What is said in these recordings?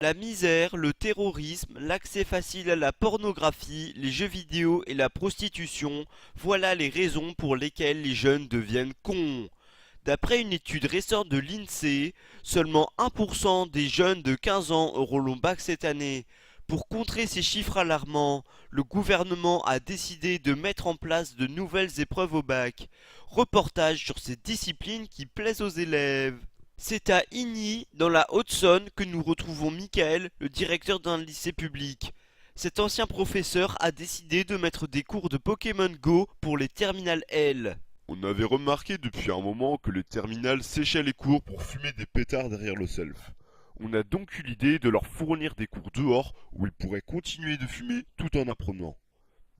La misère, le terrorisme, l'accès facile à la pornographie, les jeux vidéo et la prostitution, voilà les raisons pour lesquelles les jeunes deviennent cons. D'après une étude récente de l'INSEE, seulement 1% des jeunes de 15 ans auront le bac cette année. Pour contrer ces chiffres alarmants, le gouvernement a décidé de mettre en place de nouvelles épreuves au bac. Reportage sur ces disciplines qui plaisent aux élèves. C'est à Igny, dans la Haute-Saône, que nous retrouvons Michael, le directeur d'un lycée public. Cet ancien professeur a décidé de mettre des cours de Pokémon Go pour les terminales L. On avait remarqué depuis un moment que les terminales séchaient les cours pour fumer des pétards derrière le self. On a donc eu l'idée de leur fournir des cours dehors où ils pourraient continuer de fumer tout en apprenant.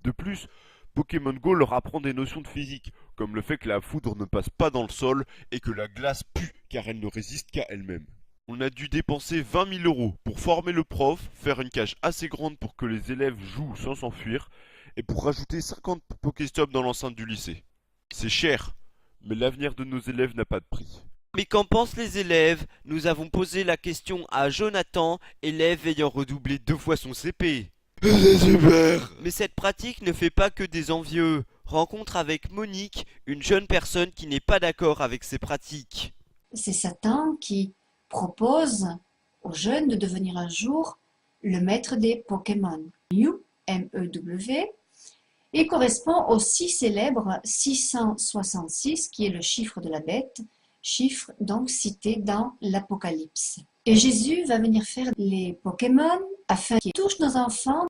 De plus, Pokémon Go leur apprend des notions de physique, comme le fait que la foudre ne passe pas dans le sol et que la glace pue car elle ne résiste qu'à elle-même. On a dû dépenser 20 000 euros pour former le prof, faire une cage assez grande pour que les élèves jouent sans s'enfuir, et pour rajouter 50 Pokéstops dans l'enceinte du lycée. C'est cher, mais l'avenir de nos élèves n'a pas de prix. Mais qu'en pensent les élèves? Nous avons posé la question à Jonathan, élève ayant redoublé 2 fois son CP. C'est super! Mais cette pratique ne fait pas que des envieux. Rencontre avec Monique, une jeune personne qui n'est pas d'accord avec ces pratiques. C'est Satan qui propose aux jeunes de devenir un jour le maître des Pokémon. Mew, M-E-W, et correspond au si célèbre 666, qui est le chiffre de la bête, chiffre donc cité dans l'Apocalypse. Et Jésus va venir faire les Pokémon afin qu'ils touchent nos enfants.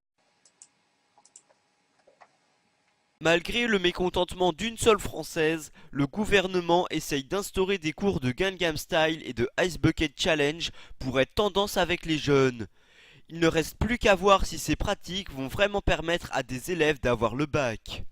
Malgré le mécontentement d'une seule Française, le gouvernement essaye d'instaurer des cours de Gangnam Style et de Ice Bucket Challenge pour être tendance avec les jeunes. Il ne reste plus qu'à voir si ces pratiques vont vraiment permettre à des élèves d'avoir le bac.